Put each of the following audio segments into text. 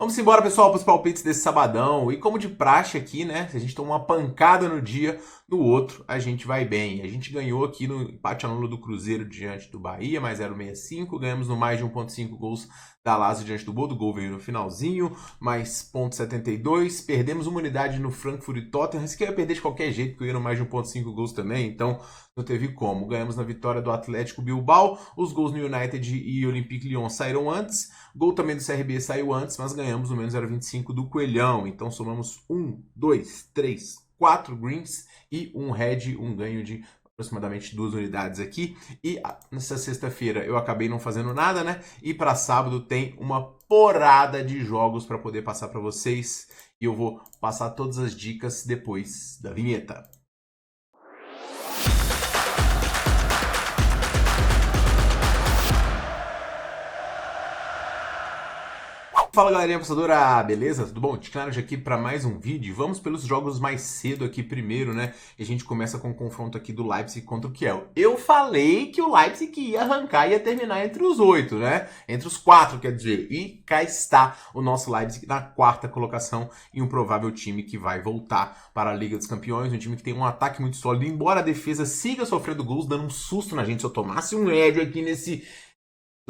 Vamos embora, pessoal, para os palpites desse sabadão. E como de praxe aqui, né? Se a gente toma uma pancada no dia, no outro a gente vai bem. A gente ganhou aqui no empate a nulo do Cruzeiro diante do Bahia, mais 0,65. Ganhamos no mais de 1,5 gols da Lazio diante do Bodo. O gol veio no finalzinho, mais 0,72. Perdemos uma unidade no Frankfurt e Tottenham. Isso que eu ia perder de qualquer jeito, porque eu ia no mais de 1,5 gols também. Então não teve como. Ganhamos na vitória do Atlético Bilbao. Os gols no United e Olympique Lyon saíram antes. Gol também do CRB saiu antes, mas ganhamos no menos 0,25 do Coelhão. Então somamos 1, 2, 3, 4 greens e um red, um ganho de aproximadamente 2 unidades aqui. E nessa sexta-feira eu acabei não fazendo nada, né? E para sábado tem uma porrada de jogos para poder passar para vocês. E eu vou passar todas as dicas depois da vinheta. Fala, galerinha apostadora, beleza? Tudo bom? Ticnarod aqui para mais um vídeo. Vamos pelos jogos mais cedo aqui primeiro, né? E a gente começa com o confronto aqui do Leipzig contra o Kiel. Eu falei que o Leipzig ia arrancar e ia terminar entre os 8, né? Entre os 4, quer dizer. E cá está o nosso Leipzig na quarta colocação e um provável time que vai voltar para a Liga dos Campeões. Um time que tem um ataque muito sólido, embora a defesa siga sofrendo gols, dando um susto na gente. Se eu tomasse um médio aqui nesse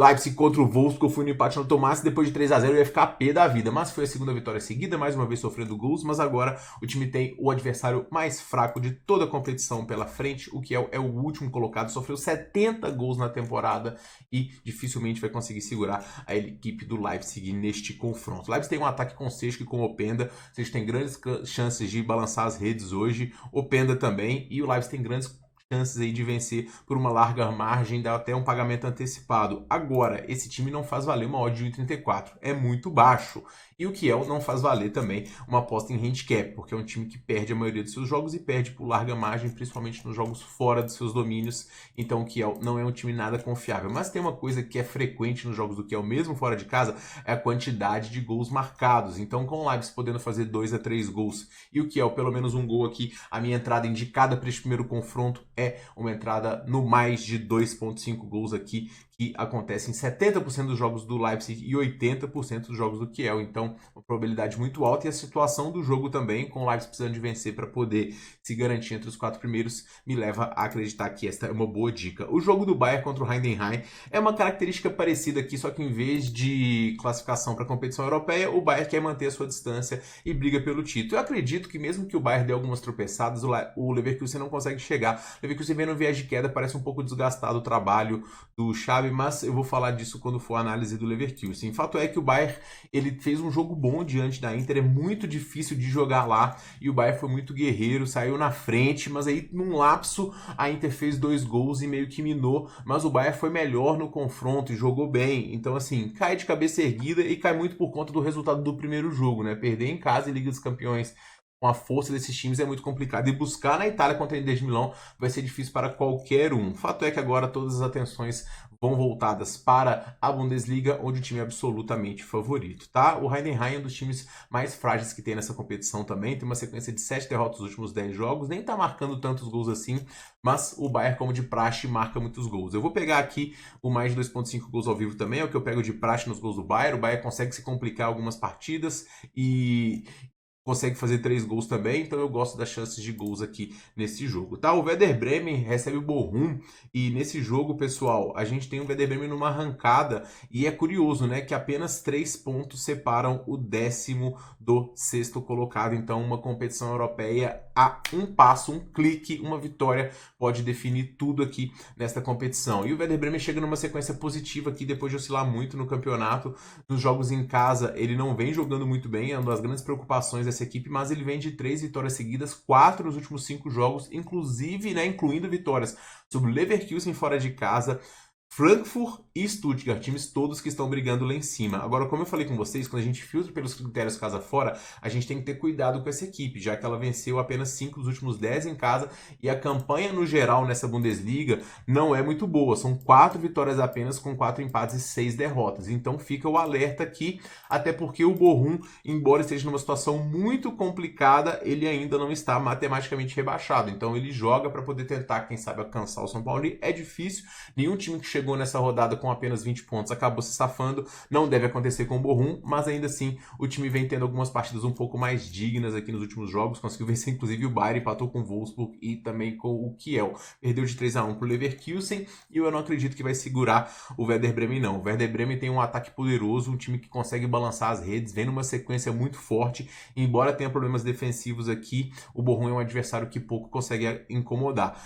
Leipzig contra o Wolfsburg, eu fui no empate, não tomasse, depois de 3 a 0 eu ia ficar pé da vida. Mas foi a segunda vitória seguida, mais uma vez sofrendo gols, mas agora o time tem o adversário mais fraco de toda a competição pela frente, o que é o último colocado, sofreu 70 gols na temporada e dificilmente vai conseguir segurar a equipe do Leipzig neste confronto. O Leipzig tem um ataque com Sechko e com Openda, vocês têm grandes chances de balançar as redes hoje, Openda também, e o Leipzig tem grandes chances aí de vencer por uma larga margem, dá até um pagamento antecipado. Agora, esse time não faz valer uma odd de 1,34, é muito baixo. E o Kiel não faz valer também uma aposta em handicap, porque é um time que perde a maioria dos seus jogos e perde por larga margem, principalmente nos jogos fora dos seus domínios. Então o Kiel não é um time nada confiável. Mas tem uma coisa que é frequente nos jogos do Kiel, mesmo fora de casa, é a quantidade de gols marcados. Então com o Leipzig podendo fazer 2 a 3 gols e o Kiel pelo menos um gol aqui, a minha entrada indicada para este primeiro confronto é uma entrada no mais de 2,5 gols aqui, que acontece em 70% dos jogos do Leipzig e 80% dos jogos do Kiel. Então, uma probabilidade muito alta. E a situação do jogo também, com o Leipzig precisando de vencer para poder se garantir entre os 4 primeiros, me leva a acreditar que esta é uma boa dica. O jogo do Bayern contra o Heidenheim é uma característica parecida aqui, só que em vez de classificação para a competição europeia, o Bayern quer manter a sua distância e briga pelo título. Eu acredito que mesmo que o Bayern dê algumas tropeçadas, o Leverkusen não consegue chegar. O Leverkusen vem no viés de queda, parece um pouco desgastado o trabalho do Xabi, mas eu vou falar disso quando for a análise do Leverkusen. O fato é que o Bayern ele fez um jogo bom diante da Inter, é muito difícil de jogar lá e o Bayern foi muito guerreiro, saiu na frente, mas aí num lapso a Inter fez 2 gols e meio que minou, mas o Bayern foi melhor no confronto e jogou bem. Então assim, cai de cabeça erguida e cai muito por conta do resultado do primeiro jogo, né? Perder em casa em Liga dos Campeões com a força desses times é muito complicado. E buscar na Itália contra a Inter de Milão vai ser difícil para qualquer um. O fato é que agora todas as atenções vão voltadas para a Bundesliga, onde o time é absolutamente favorito, tá? O Heidenheim é um dos times mais frágeis que tem nessa competição também, tem uma sequência de 7 derrotas nos últimos 10 jogos, nem tá marcando tantos gols assim, mas o Bayern, como de praxe, marca muitos gols. Eu vou pegar aqui o mais de 2,5 gols ao vivo também, é o que eu pego de praxe nos gols do Bayern. O Bayern consegue se complicar algumas partidas e consegue fazer 3 gols também, então eu gosto das chances de gols aqui nesse jogo, tá? O Werder Bremen recebe o Bochum e nesse jogo, pessoal, a gente tem o Werder Bremen numa arrancada e é curioso, né, que apenas 3 pontos separam o 10º do 6º colocado, então uma competição europeia a um passo, um clique, uma vitória pode definir tudo aqui nesta competição. E o Werder Bremen chega numa sequência positiva aqui depois de oscilar muito no campeonato, nos jogos em casa ele não vem jogando muito bem, é uma das grandes preocupações dessa equipe, mas ele vem de 3 vitórias seguidas, 4 nos últimos 5 jogos, inclusive, né, incluindo vitórias sobre o Leverkusen fora de casa, Frankfurt e Stuttgart, times todos que estão brigando lá em cima. Agora, como eu falei com vocês, quando a gente filtra pelos critérios casa fora, a gente tem que ter cuidado com essa equipe, já que ela venceu apenas 5 dos últimos 10 em casa e a campanha no geral nessa Bundesliga não é muito boa. São 4 vitórias apenas com 4 empates e 6 derrotas. Então fica o alerta aqui, até porque o Bochum, embora esteja numa situação muito complicada, ele ainda não está matematicamente rebaixado. Então ele joga para poder tentar, quem sabe, alcançar o São Paulo. E é difícil, nenhum time que chega chegou nessa rodada com apenas 20 pontos, acabou se safando. Não deve acontecer com o Bochum, mas ainda assim o time vem tendo algumas partidas um pouco mais dignas aqui nos últimos jogos. Conseguiu vencer inclusive o Bayern, empatou com o Wolfsburg e também com o Kiel. Perdeu de 3-1 para o Leverkusen e eu não acredito que vai segurar o Werder Bremen não. O Werder Bremen tem um ataque poderoso, um time que consegue balançar as redes, vem numa sequência muito forte. Embora tenha problemas defensivos aqui, o Bochum é um adversário que pouco consegue incomodar.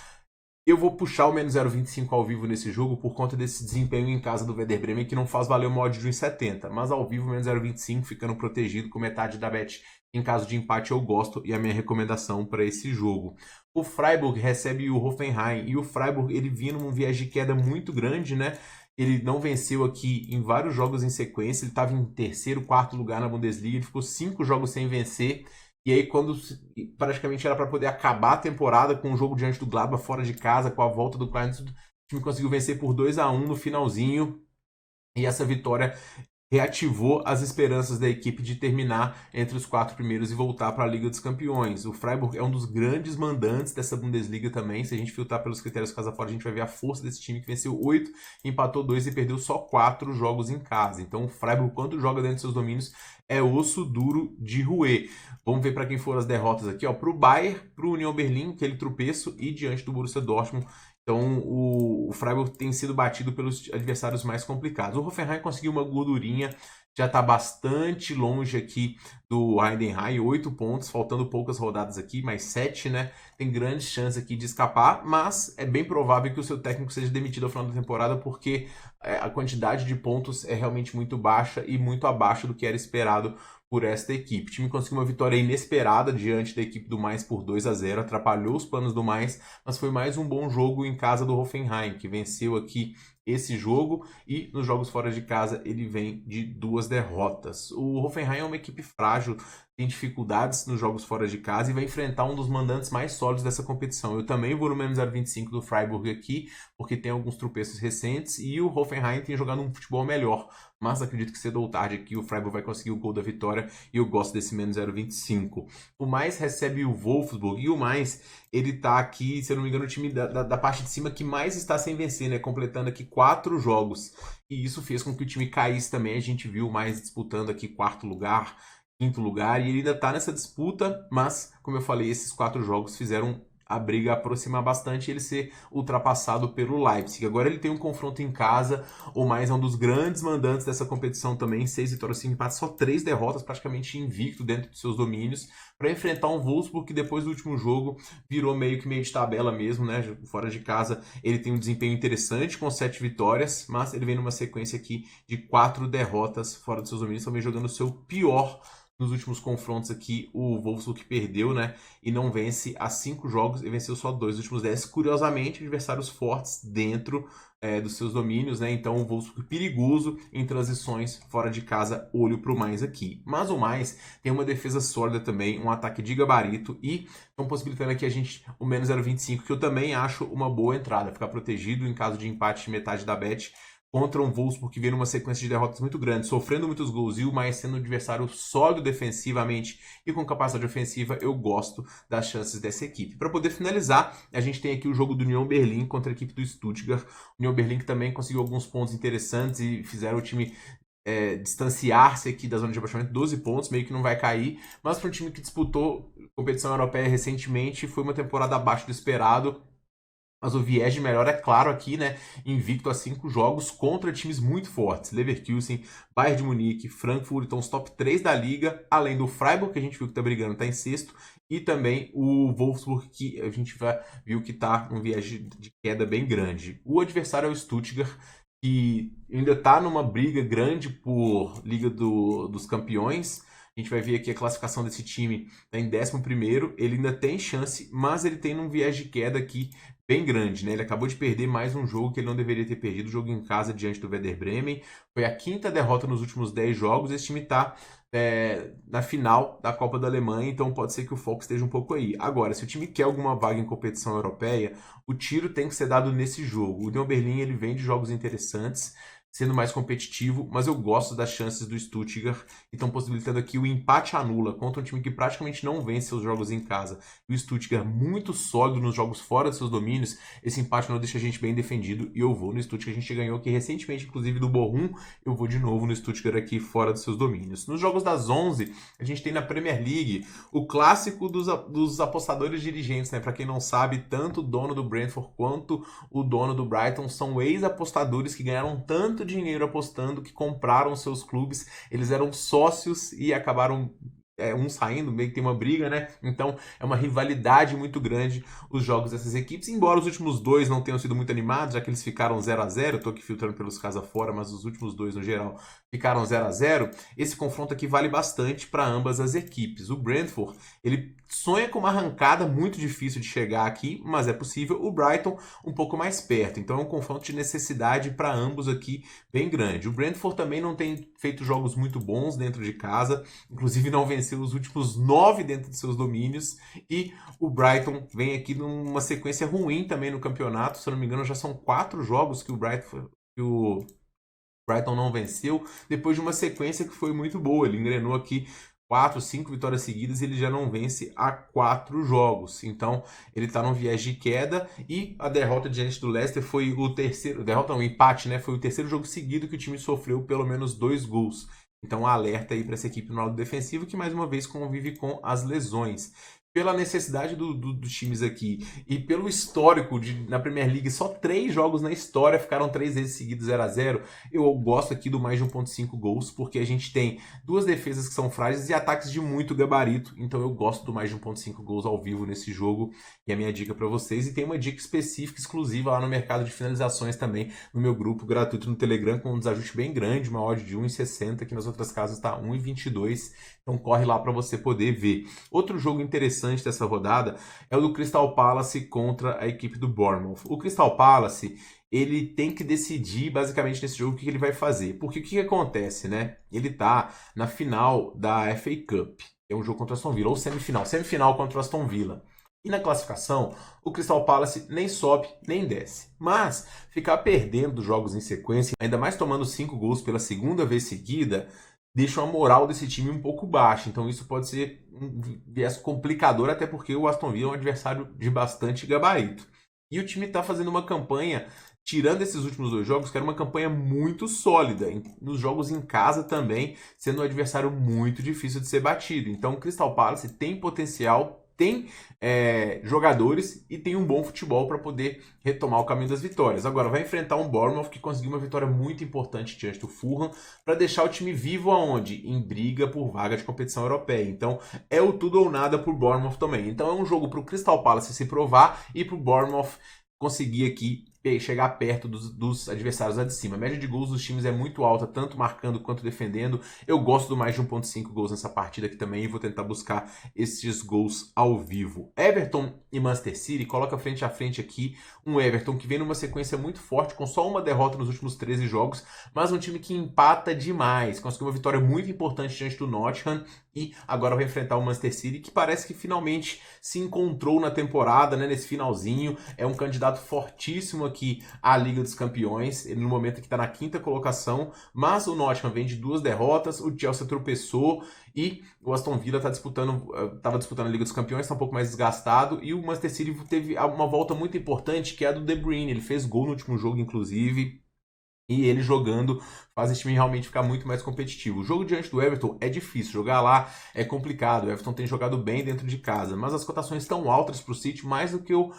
Eu vou puxar o menos 0,25 ao vivo nesse jogo por conta desse desempenho em casa do Werder Bremen que não faz valer uma odd de 1,70. Mas ao vivo, menos 0,25, ficando protegido com metade da bet. Em caso de empate, eu gosto e a minha recomendação para esse jogo. O Freiburg recebe o Hoffenheim e o Freiburg ele vinha num viés de queda muito grande, né? Ele não venceu aqui em vários jogos em sequência, ele estava em terceiro, quarto lugar na Bundesliga, ele ficou 5 jogos sem vencer. E aí, quando praticamente era para poder acabar a temporada com o jogo diante do Gladbach fora de casa, com a volta do Klein, o time conseguiu vencer por 2-1 no finalzinho. E essa vitória reativou as esperanças da equipe de terminar entre os 4 primeiros e voltar para a Liga dos Campeões. O Freiburg é um dos grandes mandantes dessa Bundesliga também. Se a gente filtrar pelos critérios casa fora, a gente vai ver a força desse time que venceu 8, empatou 2 e perdeu só 4 jogos em casa. Então o Freiburg, quando joga dentro dos seus domínios, é osso duro de roer. Vamos ver para quem foram as derrotas aqui. Para o Bayern, para o Union Berlin, aquele tropeço, e diante do Borussia Dortmund. Então, o Freiburg tem sido batido pelos adversários mais complicados. O Hoffenheim conseguiu uma gordurinha, já está bastante longe aqui do Heidenheim, 8 pontos, faltando poucas rodadas aqui, mais 7, né? Tem grande chance aqui de escapar, mas é bem provável que o seu técnico seja demitido ao final da temporada, porque a quantidade de pontos é realmente muito baixa e muito abaixo do que era esperado por esta equipe. O time conseguiu uma vitória inesperada diante da equipe do Mainz por 2-0, atrapalhou os planos do Mainz, mas foi mais um bom jogo em casa do Hoffenheim, que venceu aqui esse jogo, e nos jogos fora de casa ele vem de 2 derrotas. O Hoffenheim é uma equipe frágil, tem dificuldades nos jogos fora de casa e vai enfrentar um dos mandantes mais sólidos dessa competição. Eu também vou no menos 0,25 do Freiburg aqui, porque tem alguns tropeços recentes e o Hoffenheim tem jogado um futebol melhor, mas acredito que cedo ou tarde aqui o Freiburg vai conseguir o gol da vitória e eu gosto desse menos 0,25. O Mainz recebe o Wolfsburg e o Mainz, ele tá aqui, se eu não me engano, o time da parte de cima que mais está sem vencer, né? Completando aqui 4 jogos. E isso fez com que o time caísse também. A gente viu o Mainz disputando aqui 4º lugar, 5º lugar, e ele ainda tá nessa disputa, mas, como eu falei, esses 4 jogos fizeram a briga aproximar bastante e ele ser ultrapassado pelo Leipzig. Agora ele tem um confronto em casa, o Mainz é um dos grandes mandantes dessa competição também, 6 vitórias, 5 empates, só 3 derrotas, praticamente invicto dentro dos seus domínios, para enfrentar um Wolfsburg que depois do último jogo virou meio de tabela mesmo, né? Fora de casa ele tem um desempenho interessante com 7 vitórias, mas ele vem numa sequência aqui de 4 derrotas fora dos seus domínios, também jogando o seu pior nos últimos confrontos aqui. O Wolfsburg perdeu, né? E não vence há 5 jogos e venceu só 2 dos últimos 10. Curiosamente, adversários fortes dentro dos seus domínios, né? Então o Wolfsburg perigoso em transições fora de casa, olho para o Mainz aqui. Mas o Mainz tem uma defesa sólida também, um ataque de gabarito e estão possibilitando aqui a gente o menos 0,25, que eu também acho uma boa entrada. Ficar protegido em caso de empate de metade da bet contra um Wolfsburg que vem numa sequência de derrotas muito grande, sofrendo muitos gols e o Mainz sendo um adversário sólido defensivamente e com capacidade ofensiva, eu gosto das chances dessa equipe. Para poder finalizar, a gente tem aqui o jogo do Union Berlin contra a equipe do Stuttgart. O Union Berlin que também conseguiu alguns pontos interessantes e fizeram o time distanciar-se aqui da zona de rebaixamento, 12 pontos, meio que não vai cair, mas para um time que disputou competição europeia recentemente, foi uma temporada abaixo do esperado. Mas o viés de melhor é claro aqui, né? Invicto a 5 jogos contra times muito fortes. Leverkusen, Bayern de Munique, Frankfurt, então os top 3 da liga, além do Freiburg, que a gente viu que tá brigando, tá em 6º, e também o Wolfsburg, que a gente viu que tá um viés de queda bem grande. O adversário é o Stuttgart, que ainda tá numa briga grande por Liga dos Campeões. A gente vai ver aqui a classificação desse time, tá em 11º, ele ainda tem chance, mas ele tem um viés de queda aqui bem grande, né? Ele acabou de perder mais um jogo que ele não deveria ter perdido, o jogo em casa diante do Werder Bremen. Foi a 5ª derrota nos últimos 10 jogos, esse time tá na final da Copa da Alemanha, então pode ser que o foco esteja um pouco aí. Agora, se o time quer alguma vaga em competição europeia, o tiro tem que ser dado nesse jogo. O Union Berlin, ele vem de jogos interessantes, sendo mais competitivo, mas eu gosto das chances do Stuttgart e estão possibilitando aqui o empate anula contra um time que praticamente não vence seus jogos em casa. E o Stuttgart muito sólido nos jogos fora de seus domínios, esse empate não deixa a gente bem defendido e eu vou no Stuttgart. A gente ganhou aqui recentemente, inclusive do Bochum, eu vou de novo no Stuttgart aqui fora dos seus domínios. Nos jogos das 11, a gente tem na Premier League o clássico dos apostadores dirigentes, né? Para quem não sabe, tanto o dono do Brentford quanto o dono do Brighton são ex-apostadores que ganharam tanto dinheiro apostando que compraram seus clubes. Eles eram sócios e acabaram um saindo, meio que tem uma briga, né? Então é uma rivalidade muito grande os jogos dessas equipes, embora os últimos dois não tenham sido muito animados, já que eles ficaram 0-0, eu tô aqui filtrando pelos casos afora, mas os últimos dois no geral ficaram 0-0, esse confronto aqui vale bastante para ambas as equipes. O Brentford, ele sonha com uma arrancada muito difícil de chegar aqui, mas é possível. O Brighton um pouco mais perto, então é um confronto de necessidade para ambos aqui bem grande. O Brentford também não tem feito jogos muito bons dentro de casa, inclusive não venceu os últimos 9 dentro de seus domínios, e o Brighton vem aqui numa sequência ruim também no campeonato, se eu não me engano já são 4 jogos que o Brighton não venceu, depois de uma sequência que foi muito boa. Ele engrenou aqui 4, 5 vitórias seguidas e ele já não vence há 4 jogos. Então, ele está num viés de queda e a derrota diante do Leicester foi o terceiro... Derrota não, o empate, né? Foi o terceiro jogo seguido que o time sofreu pelo menos 2 gols. Então, alerta aí para essa equipe no lado defensivo que, mais uma vez, convive com as lesões. Pela necessidade dos times aqui e pelo histórico na Premier League, só 3 jogos na história ficaram 3 vezes seguidos 0-0. Eu gosto aqui do mais de 1.5 gols, porque a gente tem 2 defesas que são frágeis e ataques de muito gabarito. Então eu gosto do mais de 1.5 gols ao vivo nesse jogo. E é a minha dica para vocês. E tem uma dica específica, exclusiva lá no mercado de finalizações também, no meu grupo gratuito no Telegram, com um desajuste bem grande, uma odd de 1,60, que nas outras casas está 1,22. Então corre lá para você poder ver. Outro jogo interessante dessa rodada é o do Crystal Palace contra a equipe do Bournemouth. O Crystal Palace, ele tem que decidir basicamente nesse jogo o que ele vai fazer. Porque o que acontece, né? Ele tá na final da FA Cup, é um jogo contra o Aston Villa, ou semifinal contra o Aston Villa. E na classificação, o Crystal Palace nem sobe, nem desce. Mas ficar perdendo jogos em sequência, ainda mais tomando 5 gols pela segunda vez seguida, deixa a moral desse time um pouco baixa. Então isso pode ser um viés complicador, até porque o Aston Villa é um adversário de bastante gabarito. E o time está fazendo uma campanha, tirando esses últimos 2 jogos, que era uma campanha muito sólida. Nos jogos em casa também, sendo um adversário muito difícil de ser batido. Então o Crystal Palace tem potencial, tem jogadores e tem um bom futebol para poder retomar o caminho das vitórias. Agora vai enfrentar um Bournemouth que conseguiu uma vitória muito importante diante do Fulham para deixar o time vivo aonde? Em briga por vaga de competição europeia. Então é o tudo ou nada por Bournemouth também. Então é um jogo para o Crystal Palace se provar e para o Bournemouth conseguir aqui chegar perto dos adversários lá de cima. A média de gols dos times é muito alta, tanto marcando quanto defendendo. Eu gosto do mais de 1.5 gols nessa partida aqui também e vou tentar buscar esses gols ao vivo. Everton e Manchester City, coloca frente a frente aqui um Everton que vem numa sequência muito forte, com só uma derrota nos últimos 13 jogos, mas um time que empata demais. Conseguiu uma vitória muito importante diante do Nottingham e agora vai enfrentar o Manchester City, que parece que finalmente se encontrou na temporada, né, nesse finalzinho. É um candidato fortíssimo aqui à Liga dos Campeões, ele no momento que está na 5ª colocação, mas o Nottingham vem de 2 derrotas, o Chelsea tropeçou e o Aston Villa estava disputando a Liga dos Campeões, está um pouco mais desgastado, e o Manchester City teve uma volta muito importante, que é a do De Bruyne. Ele fez gol no último jogo, inclusive, e ele jogando faz esse time realmente ficar muito mais competitivo. O jogo diante do Everton é difícil, jogar lá é complicado. O Everton tem jogado bem dentro de casa, mas as cotações estão altas para o City, mais do que eu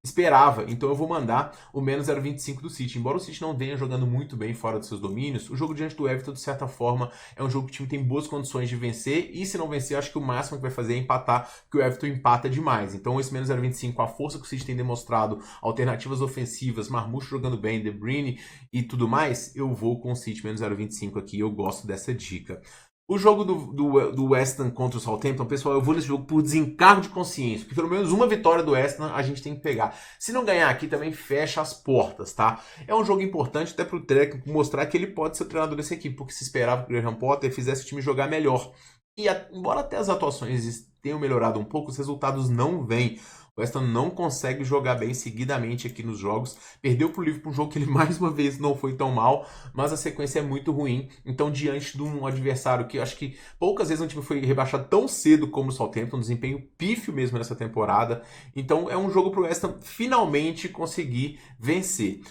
esperava. Então eu vou mandar o menos 0,25 do City. Embora o City não venha jogando muito bem fora dos seus domínios, o jogo diante do Everton, de certa forma, é um jogo que o time tem boas condições de vencer, e se não vencer, acho que o máximo que vai fazer é empatar, porque o Everton empata demais. Então esse menos 0,25, a força que o City tem demonstrado, alternativas ofensivas, Marmoush jogando bem, De Bruyne e tudo mais, eu vou com o City menos 0,25 aqui, eu gosto dessa dica. O jogo do West Ham contra o Southampton, pessoal, eu vou nesse jogo por desencargo de consciência, porque pelo menos uma vitória do West Ham a gente tem que pegar. Se não ganhar aqui, também fecha as portas, tá? É um jogo importante até pro técnico mostrar que ele pode ser o treinador dessa equipe, porque se esperava que o Graham Potter fizesse o time jogar melhor. E embora até as atuações tenham melhorado um pouco, os resultados não vêm. O West Ham não consegue jogar bem seguidamente aqui nos jogos. Perdeu pro Liverpool um jogo que ele mais uma vez não foi tão mal, mas a sequência é muito ruim. Então, diante de um adversário que eu acho que poucas vezes um time foi rebaixado tão cedo como o Southampton, um desempenho pífio mesmo nessa temporada. Então, é um jogo pro West Ham finalmente conseguir vencer.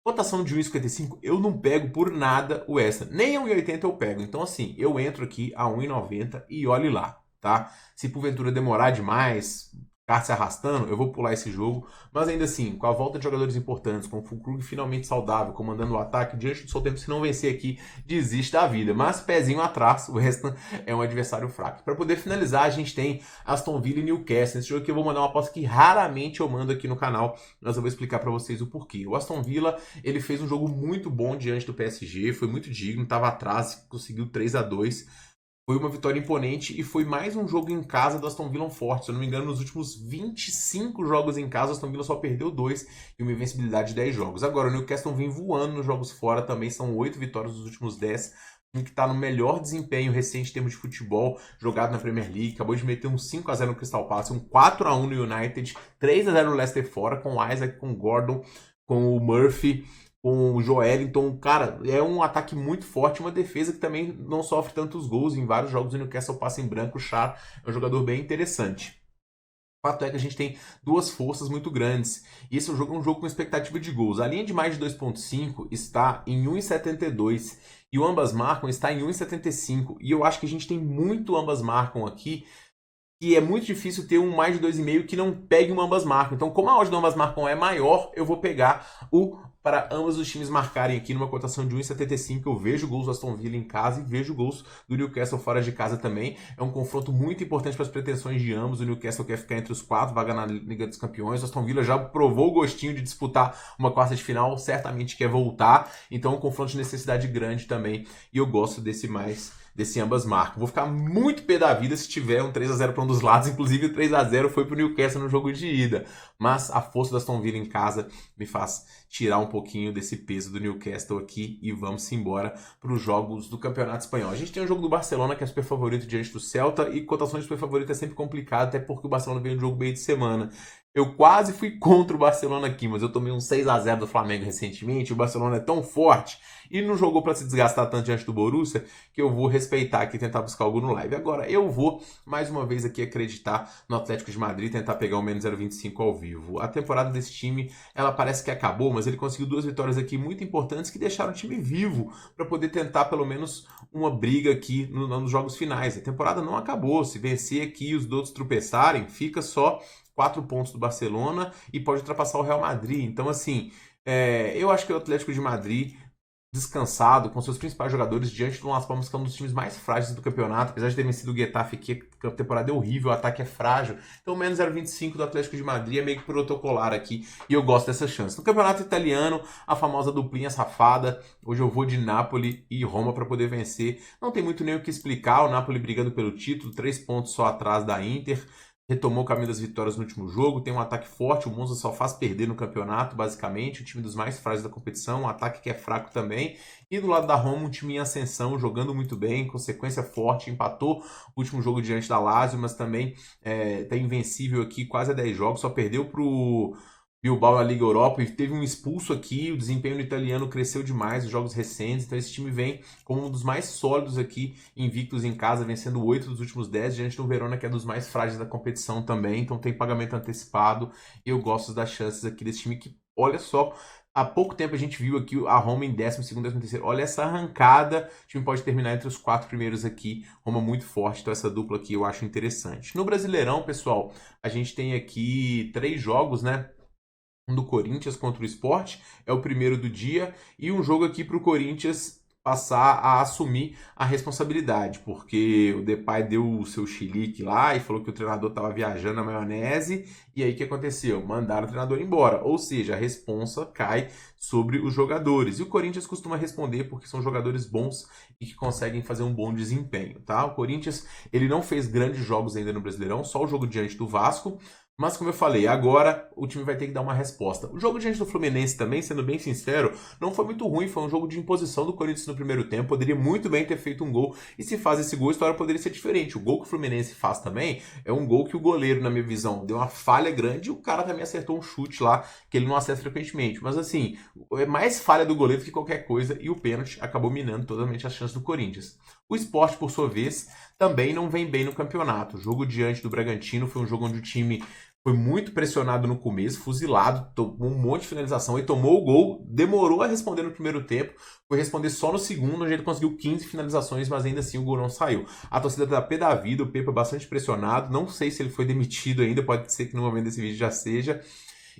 Cotação de 1,55, eu não pego por nada o West Ham. Nem a 1,80 eu pego. Então, assim, eu entro aqui a 1,90 e olhe lá, tá? Se porventura demorar demais, ficar se arrastando, eu vou pular esse jogo. Mas ainda assim, com a volta de jogadores importantes, com o Füllkrug finalmente saudável, comandando o ataque, diante do Southampton, se não vencer aqui, desiste da vida. Mas pezinho atrás, o West Ham é um adversário fraco. Para poder finalizar, a gente tem Aston Villa e Newcastle. Nesse jogo aqui eu vou mandar uma aposta que raramente eu mando aqui no canal, mas eu vou explicar para vocês o porquê. O Aston Villa, ele fez um jogo muito bom diante do PSG, foi muito digno, estava atrás, conseguiu 3-2. Foi uma vitória imponente e foi mais um jogo em casa do Aston Villa forte. Se eu não me engano, nos últimos 25 jogos em casa, o Aston Villa só perdeu 2 e uma invencibilidade de 10 jogos. Agora, o Newcastle vem voando nos jogos fora também, são 8 vitórias dos últimos 10. Que está no melhor desempenho recente em termos de futebol jogado na Premier League. Acabou de meter um 5-0 no Crystal Palace, um 4-1 no United, 3-0 no Leicester fora, com o Isaac, com o Gordon, com o Murphy, com o Joelinton. Cara, é um ataque muito forte, uma defesa que também não sofre tantos gols. Em vários jogos o Newcastle passa em branco. O Schär é um jogador bem interessante. O fato é que a gente tem duas forças muito grandes. E esse jogo é um jogo com expectativa de gols. A linha de mais de 2,5 está em 1,72 e o ambas marcam está em 1,75. E eu acho que a gente tem muito ambas marcam aqui, e é muito difícil ter um mais de 2,5 que não pegue um ambas marcam. Então, como a odd do ambas marcam é maior, eu vou pegar o para ambos os times marcarem aqui numa cotação de 1,75. Eu vejo gols do Aston Villa em casa e vejo gols do Newcastle fora de casa também. É um confronto muito importante para as pretensões de ambos. O Newcastle quer ficar entre os 4, vaga na Liga dos Campeões. O Aston Villa já provou o gostinho de disputar uma quarta de final, certamente quer voltar. Então é um confronto de necessidade grande também. E eu gosto desse ambas marcam. Vou ficar muito pé da vida se tiver um 3-0 para um dos lados. Inclusive o 3-0 foi para o Newcastle no jogo de ida. Mas a força do Aston Villa em casa me faz tirar um pouquinho desse peso do Newcastle aqui e vamos embora para os jogos do Campeonato Espanhol. A gente tem o jogo do Barcelona, que é super favorito diante do Celta, e cotações de super favorito é sempre complicado, até porque o Barcelona veio um jogo meio de semana. Eu quase fui contra o Barcelona aqui, mas eu tomei um 6-0 do Flamengo recentemente. O Barcelona é tão forte e não jogou para se desgastar tanto diante do Borussia que eu vou respeitar aqui e tentar buscar algo no live. Agora, eu vou, mais uma vez aqui, acreditar no Atlético de Madrid e tentar pegar o menos 0,25 ao vivo. A temporada desse time, ela parece que acabou, mas ele conseguiu 2 vitórias aqui muito importantes que deixaram o time vivo para poder tentar pelo menos uma briga aqui nos jogos finais. A temporada não acabou. Se vencer aqui e os outros tropeçarem, fica só 4 pontos do Barcelona e pode ultrapassar o Real Madrid. Então, assim, eu acho que o Atlético de Madrid, descansado, com seus principais jogadores, diante do Las Palmas, que é um dos times mais frágeis do campeonato, apesar de ter vencido o Getafe aqui, a temporada é horrível, o ataque é frágil. Então, menos 0,25 do Atlético de Madrid é meio que protocolar aqui, e eu gosto dessa chance. No campeonato italiano, a famosa duplinha safada, hoje eu vou de Napoli e Roma para poder vencer. Não tem muito nem o que explicar, o Napoli brigando pelo título, 3 pontos só atrás da Inter, retomou o caminho das vitórias no último jogo, tem um ataque forte, o Monza só faz perder no campeonato, basicamente, o time dos mais frágeis da competição, um ataque que é fraco também, e do lado da Roma, um time em ascensão, jogando muito bem, consequência forte, empatou o último jogo diante da Lazio, mas também tá invencível aqui, quase a 10 jogos, só perdeu pro Bilbao na Liga Europa e teve um expulso aqui, o desempenho do italiano cresceu demais, os jogos recentes, então esse time vem como um dos mais sólidos aqui, invictos em casa, vencendo 8 dos últimos 10, diante do Verona, que é dos mais frágeis da competição também, então tem pagamento antecipado, e eu gosto das chances aqui desse time que, olha só, há pouco tempo a gente viu aqui a Roma em 12º, 13º. Olha essa arrancada. O time pode terminar entre os 4 primeiros aqui. Roma muito forte, então essa dupla aqui eu acho interessante. No Brasileirão, pessoal, a gente tem aqui 3 jogos, né? Um do Corinthians contra o Sport, é o primeiro do dia, e um jogo aqui para o Corinthians passar a assumir a responsabilidade, porque o Depay deu o seu chilique lá e falou que o treinador estava viajando na maionese, e aí o que aconteceu? Mandaram o treinador embora, ou seja, a responsa cai sobre os jogadores, e o Corinthians costuma responder porque são jogadores bons e que conseguem fazer um bom desempenho, tá? O Corinthians, ele não fez grandes jogos ainda no Brasileirão, só o jogo diante do Vasco, Mas como eu falei, agora o time vai ter que dar uma resposta. O jogo diante do Fluminense também, sendo bem sincero, não foi muito ruim, foi um jogo de imposição do Corinthians no primeiro tempo, poderia muito bem ter feito um gol, e se faz esse gol, a história poderia ser diferente. O gol que o Fluminense faz também é um gol que o goleiro, na minha visão, deu uma falha grande e o cara também acertou um chute lá, que ele não acerta frequentemente. Mas assim, é mais falha do goleiro do que qualquer coisa, e o pênalti acabou minando totalmente as chances do Corinthians. O Sport, por sua vez, também não vem bem no campeonato. O jogo diante do Bragantino foi um jogo onde o time foi muito pressionado no começo, fuzilado, tomou um monte de finalização e tomou o gol, demorou a responder no primeiro tempo, foi responder só no segundo, onde ele conseguiu 15 finalizações, mas ainda assim o gol não saiu. A torcida tá pé da vida, o Pepa bastante pressionado, não sei se ele foi demitido ainda, pode ser que no momento desse vídeo já seja.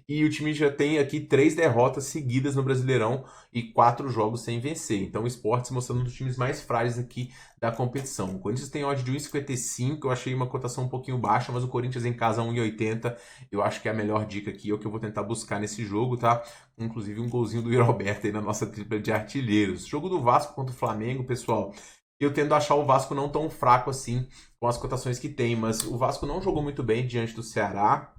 E o time já tem aqui 3 derrotas seguidas no Brasileirão e 4 jogos sem vencer. Então o Sport se mostrando um dos times mais frágeis aqui da competição. O Corinthians tem odd de 1,55, eu achei uma cotação um pouquinho baixa, mas o Corinthians em casa 1,80, eu acho que é a melhor dica aqui, é o que eu vou tentar buscar nesse jogo, tá? Inclusive um golzinho do Yuri Alberto aí na nossa tripla de artilheiros. Jogo do Vasco contra o Flamengo, pessoal. Eu tendo a achar o Vasco não tão fraco assim com as cotações que tem, mas o Vasco não jogou muito bem diante do Ceará.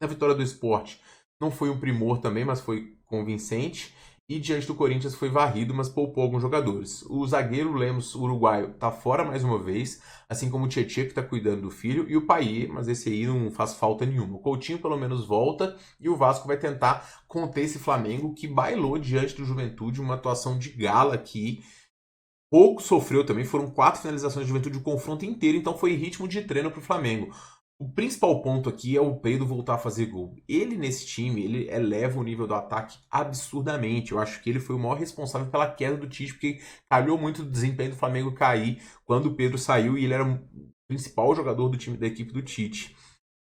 A vitória do Sport não foi um primor também, mas foi convincente. E diante do Corinthians foi varrido, mas poupou alguns jogadores. O zagueiro Lemos, uruguaio, está fora mais uma vez, assim como o Tietchan, que está cuidando do filho, e o Payet, mas esse aí não faz falta nenhuma. O Coutinho pelo menos volta, e o Vasco vai tentar conter esse Flamengo, que bailou diante do Juventude, uma atuação de gala aqui. Pouco sofreu também, foram 4 finalizações de Juventude o confronto inteiro, então foi ritmo de treino para o Flamengo. O principal ponto aqui é o Pedro voltar a fazer gol. Ele nesse time, ele eleva o nível do ataque absurdamente. Eu acho que ele foi o maior responsável pela queda do Tite, porque calhou muito o desempenho do Flamengo cair quando o Pedro saiu e ele era o principal jogador do time da equipe do Tite.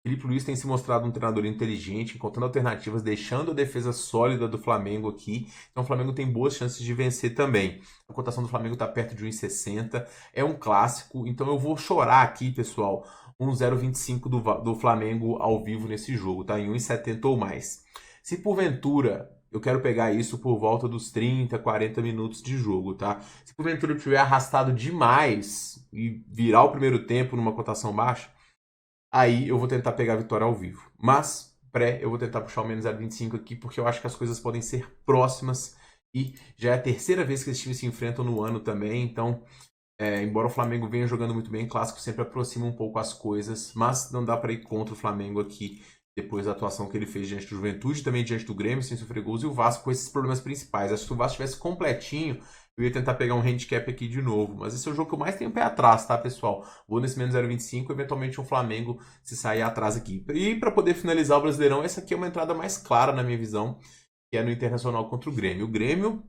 Felipe Luiz tem se mostrado um treinador inteligente, encontrando alternativas, deixando a defesa sólida do Flamengo aqui. Então o Flamengo tem boas chances de vencer também. A cotação do Flamengo está perto de 1,60. É um clássico, então eu vou chorar aqui, pessoal, um 0,25 do Flamengo ao vivo nesse jogo, tá? Em 1,70 ou mais. Se porventura eu quero pegar isso por volta dos 30, 40 minutos de jogo, tá? Se porventura eu tiver arrastado demais e virar o primeiro tempo numa cotação baixa, aí eu vou tentar pegar a vitória ao vivo. Mas, eu vou tentar puxar o menos 0,25 aqui, porque eu acho que as coisas podem ser próximas. E já é a terceira vez que esses times se enfrentam no ano também. Então, embora o Flamengo venha jogando muito bem, clássico sempre aproxima um pouco as coisas. Mas não dá para ir contra o Flamengo aqui, depois da atuação que ele fez diante do Juventude, também diante do Grêmio, sem sofrer gols. E o Vasco com esses problemas principais. Acho que se o Vasco estivesse completinho, eu ia tentar pegar um handicap aqui de novo. Mas esse é o jogo que eu mais tenho pé atrás, tá, pessoal? Vou nesse menos 0,25, eventualmente um Flamengo se sair atrás aqui. E para poder finalizar o Brasileirão, essa aqui é uma entrada mais clara na minha visão, que é no Internacional contra o Grêmio. O Grêmio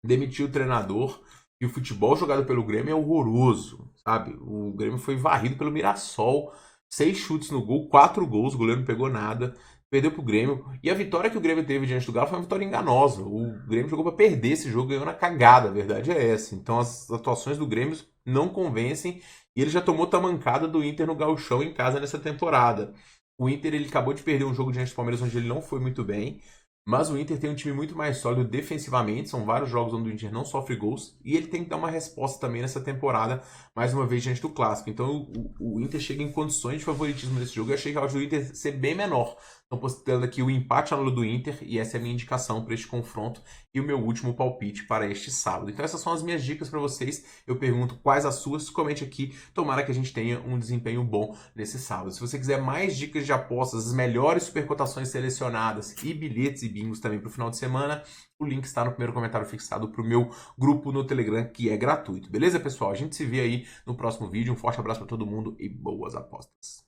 demitiu o treinador e o futebol jogado pelo Grêmio é horroroso, sabe? O Grêmio foi varrido pelo Mirassol, 6 chutes no gol, 4 gols, o goleiro não pegou nada. Perdeu pro Grêmio. E a vitória que o Grêmio teve diante do Galo foi uma vitória enganosa. O Grêmio jogou para perder esse jogo, ganhou na cagada. A verdade é essa. Então as atuações do Grêmio não convencem. E ele já tomou tamancada do Inter no Gauchão em casa nessa temporada. O Inter ele acabou de perder um jogo diante do Palmeiras onde ele não foi muito bem. Mas o Inter tem um time muito mais sólido defensivamente. São vários jogos onde o Inter não sofre gols. E ele tem que dar uma resposta também nessa temporada, mais uma vez diante do Clássico. Então o Inter chega em condições de favoritismo nesse jogo. Eu achei que a odd do Inter ser bem menor. Estou postando aqui o empate anulo do Inter. E essa é a minha indicação para este confronto. E o meu último palpite para este sábado. Então essas são as minhas dicas para vocês. Eu pergunto quais as suas. Comente aqui. Tomara que a gente tenha um desempenho bom nesse sábado. Se você quiser mais dicas de apostas, as melhores supercotações selecionadas e bilhetes e bingos também para o final de semana, o link está no primeiro comentário fixado para o meu grupo no Telegram, que é gratuito. Beleza, pessoal? A gente se vê aí no próximo vídeo. Um forte abraço para todo mundo e boas apostas.